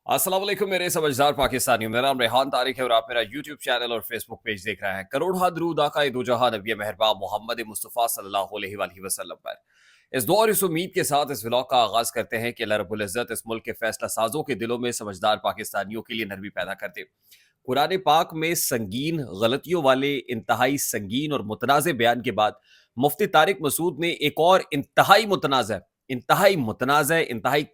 अस्सलाम वालेकुम मेरे समझदार पाकिस्तानियों। मेरा नाम रेहान तारिक है और आप मेरा यूट्यूब चैनल और फेसबुक पेज देख रहे हैं। करोड़ दरूद आका दो जहां नबी मेहरबान मोहम्मद मुस्तफ़ा सल्लल्लाहु अलैहि वसल्लम पर। इस दौर इस उम्मीद के साथ इस व्लॉग का आगाज करते हैं कि अल्लाह रब्बुल इज़्ज़त इस मुल्क के फैसला साजों के दिलों में समझदार पाकिस्तानियों के लिए नरमी पैदा कर दे। कुरान पाक में संगीन गलतियों वाले इंतहाई संगीन और मुतनाज़ बयान के बाद मुफ्ती तारिक मसूद ने एक और इंतहाई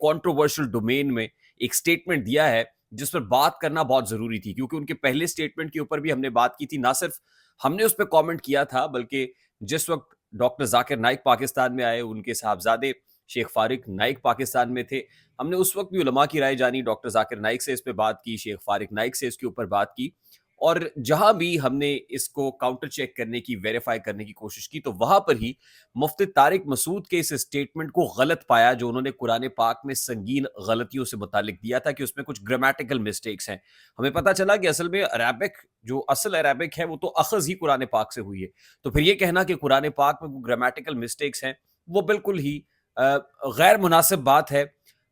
कॉन्ट्रोवर्शियल डोमेन में एक स्टेटमेंट दिया है जिस पर बात करना बहुत जरूरी थी, क्योंकि उनके पहले स्टेटमेंट के ऊपर भी हमने बात की थी। ना सिर्फ हमने उस पर कमेंट किया था, बल्कि जिस वक्त डॉक्टर जाकिर नाइक पाकिस्तान में आए, उनके साहबजादे शेख फारिक नाइक पाकिस्तान में थे, हमने उस वक्त भी उलमा की राय जानी, डॉक्टर जाकिर नाइक से इस पे बात की, शेख फारिक नाइक से इसके ऊपर बात की। और जहां भी हमने इसको काउंटर चेक करने की, वेरीफाई करने की कोशिश की, तो वहां पर ही मुफ्ती तारिक मसूद के इस स्टेटमेंट को गलत पाया जो उन्होंने कुरान पाक में संगीन गलतियों से मुतालिक दिया था कि उसमें कुछ ग्रामेटिकल मिस्टेक्स हैं। हमें पता चला कि असल में अरबिक, जो असल अरबिक है, वो तो अखज ही कुरान पाक से हुई है। तो फिर ये कहना कि कुरान पाक में ग्रामेटिकल मिस्टेक्स हैं, वो बिल्कुल ही गैर मुनासिब बात है,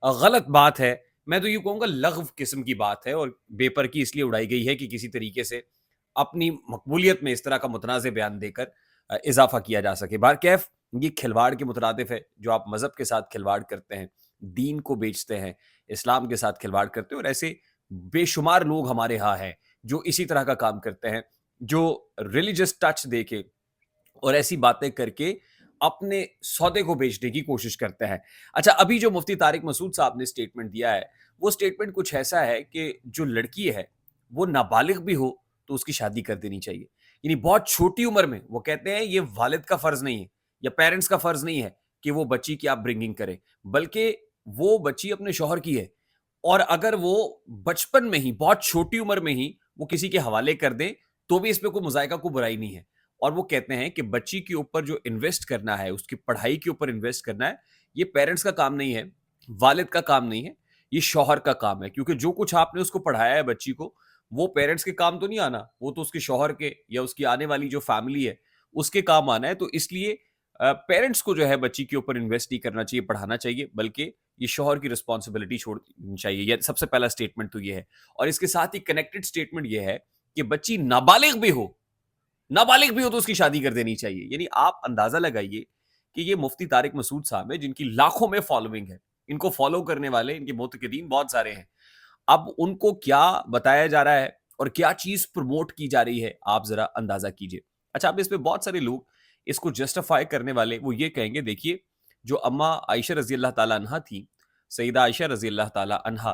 गलत बात है। मैं तो यूँ कहूँगा लग़्व किस्म की बात है, और बेपर की इसलिए उड़ाई गई है कि किसी तरीके से अपनी मकबूलियत में इस तरह का मुतनाज़ बयान देकर इजाफा किया जा सके। बहरकैफ ये खिलवाड़ के मुतरादिफ है जो आप मज़हब के साथ खिलवाड़ करते हैं, दीन को बेचते हैं, इस्लाम के साथ खिलवाड़ करते हैं। और ऐसे बेशुमार लोग हमारे यहाँ हैं जो इसी तरह का काम करते हैं, जो रिलीजियस टच दे के और ऐसी बातें करके अपने सौदे को बेचने की कोशिश करते हैं। अच्छा, अभी जो मुफ्ती तारिक मसूद साहब ने स्टेटमेंट दिया है, वो स्टेटमेंट कुछ ऐसा है कि जो लड़की है, वो नाबालिग भी हो तो उसकी शादी कर देनी चाहिए। यानी बहुत छोटी उम्र में वो कहते हैं ये वालिद का फ़र्ज़ नहीं है या पेरेंट्स का फ़र्ज़ नहीं है कि वो बच्ची की आप ब्रिंगिंग करें, बल्कि वो बच्ची अपने शौहर की है। और अगर वो बचपन में ही, बहुत छोटी उम्र में ही वो किसी के हवाले कर दें, तो भी इसमें कोई मुज़ायका, कोई बुराई नहीं है। और वो कहते हैं कि बच्ची के ऊपर जो इन्वेस्ट करना है, उसकी पढ़ाई के ऊपर इन्वेस्ट करना है, ये पेरेंट्स का काम नहीं है, वालिद का काम नहीं है, ये शौहर का काम है। क्योंकि जो कुछ आपने उसको पढ़ाया है बच्ची को, वो पेरेंट्स के काम तो नहीं आना, वो तो उसके शौहर के या उसकी आने वाली जो फैमिली है, उसके काम आना है। तो इसलिए पेरेंट्स को जो है बच्ची के ऊपर इन्वेस्ट नहीं करना चाहिए, पढ़ाना चाहिए, बल्कि ये शौहर की रिस्पॉन्सिबिलिटी छोड़नी चाहिए। ये सबसे पहला स्टेटमेंट तो ये है। और इसके साथ ही कनेक्टेड स्टेटमेंट ये है कि बच्ची नाबालिग भी हो तो उसकी शादी कर देनी चाहिए। यानी आप अंदाजा लगाइए कि ये मुफ्ती तारिक मसूद साहब है जिनकी लाखों में फॉलोइंग है, इनको फॉलो करने वाले, इनके मुतक़िदीन बहुत सारे हैं। अब उनको क्या बताया जा रहा है और क्या चीज प्रमोट की जा रही है, आप जरा अंदाजा कीजिए। अच्छा, अब इसमें बहुत सारे लोग इसको जस्टिफाई करने वाले वो ये कहेंगे, देखिए, जो अम्मा आयशा रजी अल्लाह ताला अन्हा थी, सईदा आयशा रजी अल्लाह ताला अन्हा,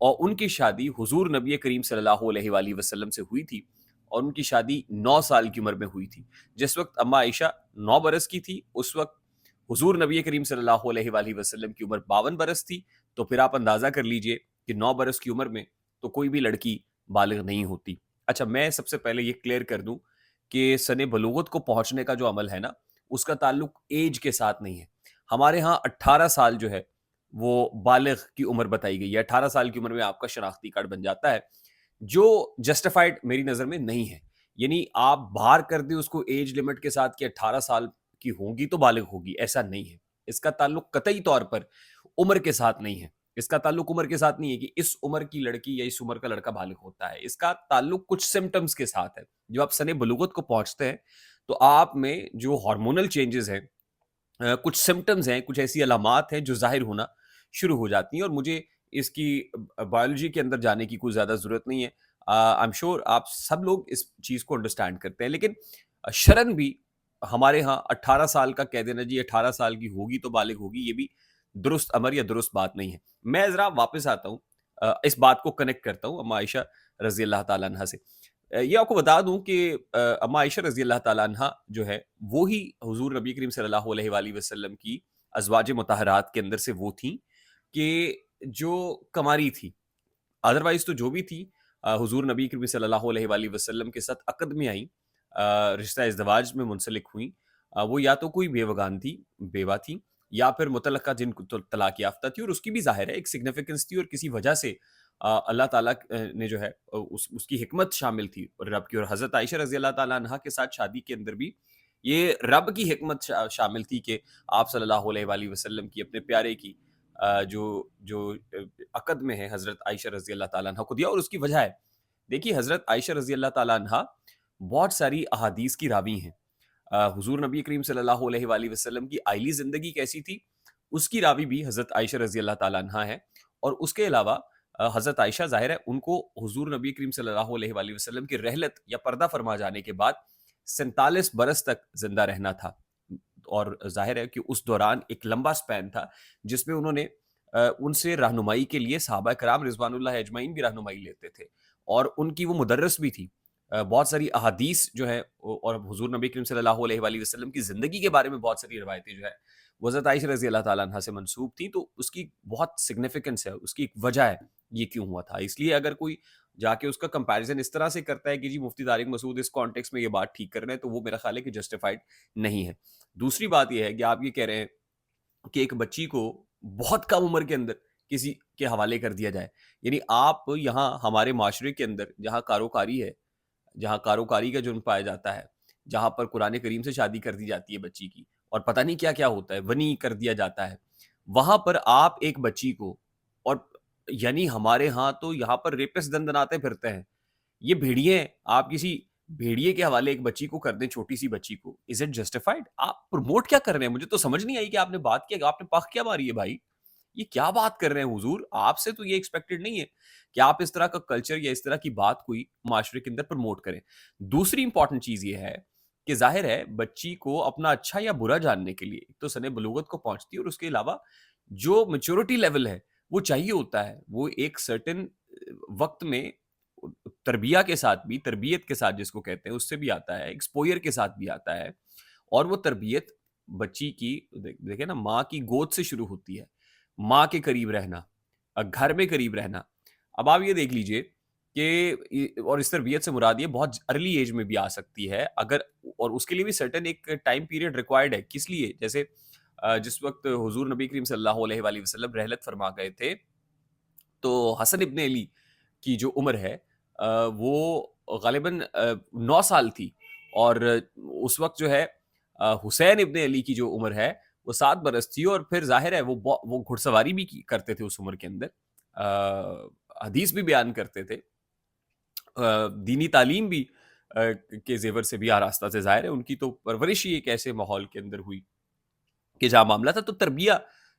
और उनकी शादी हुजूर नबी करीम सल्लल्लाहु अलैहि वसल्लम से हुई थी, और उनकी शादी 9 साल की उम्र में हुई थी। जिस वक्त अम्मा आयशा 9 बरस की थी, उस वक्त हुजूर नबी करीम सल्लल्लाहु अलैहि वसल्लम की उम्र 52 बरस थी। तो फिर आप अंदाजा कर लीजिए कि 9 बरस की उम्र में तो कोई भी लड़की बालिग नहीं होती। अच्छा, मैं सबसे पहले ये क्लियर कर दूं कि सने बलूगत को पहुंचने का जो अमल है ना, उसका ताल्लुक एज के साथ नहीं है। हमारे यहाँ 18 साल जो है वो बालिग की उम्र बताई गई है। 18 साल की उम्र में आपका शनाख्ती कार्ड बन जाता है, जो जस्टिफाइड मेरी नज़र में नहीं है। यानी आप बाहर कर दें उसको एज लिमिट के साथ कि 18 साल की होगी तो बालिग होगी, ऐसा नहीं है। इसका ताल्लुक कतई तौर पर उम्र के साथ नहीं है। इसका ताल्लुक उम्र के साथ नहीं है कि इस उम्र की लड़की या इस उम्र का लड़का बालिग होता है। इसका ताल्लुक कुछ सिम्पटम्स के साथ है। जब आप सने बलूगत को पहुंचते हैं, तो आप में जो हार्मोनल चेंजेस हैं, कुछ सिम्पटम्स हैं, कुछ ऐसी अलामात हैं जो ज़ाहिर होना शुरू हो जाती हैं। और मुझे इसकी बायोलॉजी के अंदर जाने की कोई ज़्यादा ज़रूरत नहीं है। आई एम श्योर आप सब लोग इस चीज़ को अंडरस्टैंड करते हैं। लेकिन शरन भी हमारे यहाँ 18 साल का कह देना, जी 18 साल की होगी तो बालिग होगी, ये भी दुरुस्त अमर या दुरुस्त बात नहीं है। मैं ज़रा वापस आता हूँ, इस बात को कनेक्ट करता हूँ अम्मा आयशा रज़ी अल्लाह ताला अन्हा से। ये आपको बता दूं कि अम्मा आयशा रज़ी अल्लाह ताला अन्हा जो है, वो ही हुजूर नबी करीम सल्लल्लाहु अलैहि वसल्लम की अज़वाज मुतहहरात के अंदर से वो थी कि जो कमारी थी। अदरवाइज तो जो भी थी, हुजूर नबी करीम सल्लल्लाहु अलैहि वसल्लम के साथ अक़द में आई, रिश्ता इज़्दिवाज में मुंसलिक हुई। वो या तो कोई बेवगान थी, बेवा थी, या फिर मुतल्लक़ा जिनको तलाक याफ्ता थी, और उसकी भी ज़ाहिर है एक सिग्निफिकेंस थी, और किसी वजह से अल्लाह ताला ने जो है उसकी हिकमत शामिल थी और रब की। और हज़रत आयशा रज़ी अल्लाह ताला अन्हा के साथ शादी के अंदर भी ये रब की हिकमत शामिल थी कि आप सल्लल्लाहु अलैहि वसल्लम की, अपने प्यारे की جو عقد میں ہے حضرت عائشہ رضی اللہ تعالیٰ عنہ کو دیا، اور اس کی وجہ ہے، دیکھیے حضرت عائشہ رضی اللہ تعالیٰ عنہ بہت ساری احادیث کی راوی ہیں. حضور نبی کریم صلی اللہ علیہ وآلہ وسلم کی آئلی زندگی کیسی تھی اس کی راوی بھی حضرت عائشہ رضی اللہ تعالیٰ عنہ ہے. اور اس کے علاوہ حضرت عائشہ ظاہر ہے ان کو حضور نبی کریم صلی اللہ علیہ وآلہ وسلم کی رحلت یا پردہ فرما جانے کے بعد 47 برس تک زندہ رہنا تھا، اور ظاہر ہے کہ اس دوران ایک لمبا سپین تھا جس میں انہوں نے ان سے رہنمائی کے لیے صحابہ کرام رضوان اللہ اجمعین بھی رہنمائی لیتے تھے، اور ان کی وہ مدرس بھی تھی. بہت ساری احادیث جو ہے اور حضور نبی کریم صلی اللہ علیہ وآلہ وسلم کی زندگی کے بارے میں بہت ساری روایتیں جو ہے وہ حضرت عائشہ رضی اللہ تعالیٰ عنہ سے منسوب تھیں. تو اس کی بہت سگنیفیکنس ہے، اس کی ایک وجہ ہے یہ کیوں ہوا تھا. اس لیے اگر کوئی جا کے اس کا کمپیریزن اس طرح سے کرتا ہے کہ جی مفتی طارق مسعود اس کانٹیکس میں یہ بات ٹھیک کر رہے ہیں، تو وہ میرا خیال ہے کہ جسٹیفائڈ نہیں ہے. دوسری بات یہ ہے کہ آپ یہ کہہ رہے ہیں کہ ایک بچی کو بہت کم عمر کے اندر کسی کے حوالے کر دیا جائے. یعنی آپ یہاں ہمارے معاشرے کے اندر جہاں کاروکاری ہے، جہاں کاروکاری کا جرم پایا جاتا ہے، جہاں پر قرآن کریم سے شادی کر دی جاتی ہے بچی کی، اور پتہ نہیں کیا کیا ہوتا ہے، ونی کر دیا جاتا ہے، وہاں پر آپ ایک بچی کو، اور یعنی ہمارے ہاں تو یہاں پر ریپس دندناتے پھرتے ہیں. یہ بھیڑیے ہیں، آپ کسی بھیڑیے کے حوالے ایک بچی کو کر دیں، چھوٹی سی بچی کو. Is it justified? آپ پروموٹ کیا کر رہے ہیں؟ مجھے تو سمجھ نہیں آئی کہ آپ نے بات کیا، آپ نے پاک کیا ماری ہے بھائی. یہ کیا بات کر رہے ہیں حضور؟ آپ سے تو یہ ایکسپیکٹڈ نہیں ہے کہ آپ اس طرح کا کلچر یا اس طرح کی بات کوئی معاشرے کے اندر پروموٹ کریں. دوسری امپورٹنٹ چیز یہ ہے کہ ظاہر ہے بچی کو اپنا اچھا یا برا جاننے کے لیے ایک تو سن بلوغت کو پہنچتی ہے، اور اس کے علاوہ جو میچورٹی لیول ہے وہ چاہیے ہوتا ہے. وہ ایک سرٹن وقت میں تربیہ کے ساتھ بھی، تربیت کے ساتھ جس کو کہتے ہیں، اس سے بھی آتا ہے، ایکسپوئر کے ساتھ بھی آتا ہے. اور وہ تربیت بچی کی دیکھیں نا، ماں کی گود سے شروع ہوتی ہے، ماں کے قریب رہنا، گھر میں قریب رہنا. اب آپ یہ دیکھ لیجئے کہ اور اس تربیت سے مراد یہ بہت ارلی ایج میں بھی آ سکتی ہے اگر، اور اس کے لیے بھی سرٹن ایک ٹائم پیریڈ ریکوائرڈ ہے. کس لیے؟ جیسے جس وقت حضور نبی کریم صلی اللہ علیہ وآلہ وسلم رحلت فرما گئے تھے، تو حسن ابن علی کی جو عمر ہے وہ غالباً 9 سال تھی، اور اس وقت جو ہے حسین ابن علی کی جو عمر ہے وہ 7 برس تھی. اور پھر ظاہر ہے وہ گھڑ سواری بھی کرتے تھے اس عمر کے اندر، حدیث بھی بیان کرتے تھے، دینی تعلیم بھی کے زیور سے بھی آراستہ سے. ظاہر ہے ان کی تو پرورش ہی ایک ایسے ماحول کے اندر ہوئی کہ جہاں معاملہ تھا، تو تربیہ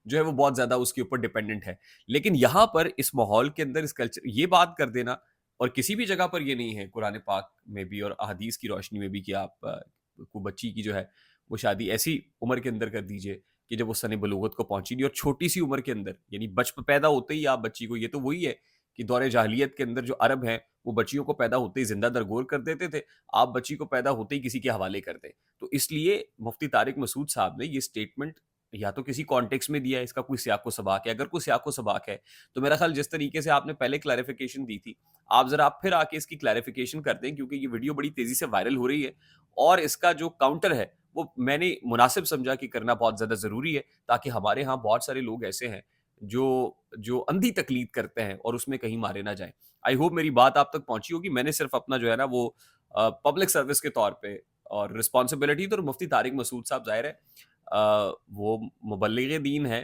جو ہے وہ بہت زیادہ اس کے اوپر ڈیپینڈنٹ ہے. لیکن یہاں پر اس ماحول کے اندر اس کلچر یہ بات کر دینا، اور کسی بھی جگہ پر یہ نہیں ہے قرآن پاک میں بھی اور احادیث کی روشنی میں بھی کہ آپ کو بچی کی جو ہے وہ شادی ایسی عمر کے اندر کر دیجئے کہ جب وہ سن بلوغت کو پہنچی نہیں، اور چھوٹی سی عمر کے اندر، یعنی پیدا ہوتے ہی آپ بچی کو، یہ تو وہی ہے کہ دور جاہلیت کے اندر جو عرب ہیں وہ بچیوں کو پیدا ہوتے ہی زندہ درگور کر دیتے تھے، آپ بچی کو پیدا ہوتے ہی کسی کے حوالے کر دیں. تو اس لیے مفتی طارق مسعود صاحب نے یہ سٹیٹمنٹ یا تو کسی کانٹیکس میں دیا ہے، اس کا کوئی سیاق و سباق ہے. اگر کوئی سیاق و سباق ہے تو میرا خیال جس طریقے سے آپ نے پہلے کلیریفیکیشن دی تھی، آپ ذرا پھر آ کے اس کی کلیریفیکیشن کر دیں، کیونکہ یہ ویڈیو بڑی تیزی سے وائرل ہو رہی ہے، اور اس کا جو کاؤنٹر ہے وہ میں نے مناسب سمجھا کہ کرنا بہت زیادہ ضروری ہے، تاکہ ہمارے ہاں بہت سارے لوگ ایسے ہیں جو اندھی تقلید کرتے ہیں اور اس میں کہیں مارے نہ جائیں. آئی ہوپ میری بات آپ تک پہنچی ہوگی. میں نے صرف اپنا جو ہے نا وہ پبلک سروس کے طور پہ اور رسپانسبلٹی، تو مفتی طارق مسعود صاحب ظاہر ہے وہ مبلغ دین ہے،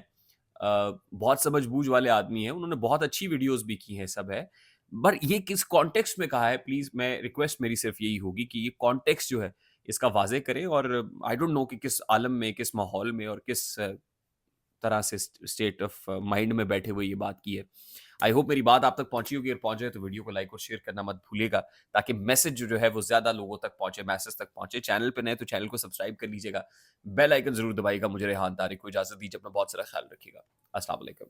بہت سمجھ بوجھ والے آدمی ہیں، انہوں نے بہت اچھی ویڈیوز بھی کی ہیں، سب ہے. بٹ یہ کس کانٹیکسٹ میں کہا ہے، پلیز میں ریکویسٹ میری صرف یہی ہوگی کہ یہ کانٹیکسٹ جو ہے اس کا واضح کریں. اور آئی ڈونٹ نو کہ کس عالم میں، کس ماحول میں اور کس طرح سے اسٹیٹ آف مائنڈ میں بیٹھے ہوئے یہ بات کی ہے. آئی ہوپ میری بات آپ تک پہنچی ہوگی، اور پہنچ جائے تو ویڈیو کو لائک اور شیئر کرنا مت بھولے گا، تاکہ میسج جو ہے وہ زیادہ لوگوں تک پہنچے، میسج تک پہنچے. چینل پہ نئے تو چینل کو سبسکرائب کر لیجیے گا، بیل آئیکن ضرور دبائیے گا. مجھے ریحان طارق کو اجازت دیجیے، اپنا بہت سارا خیال رکھیے گا. السلام علیکم.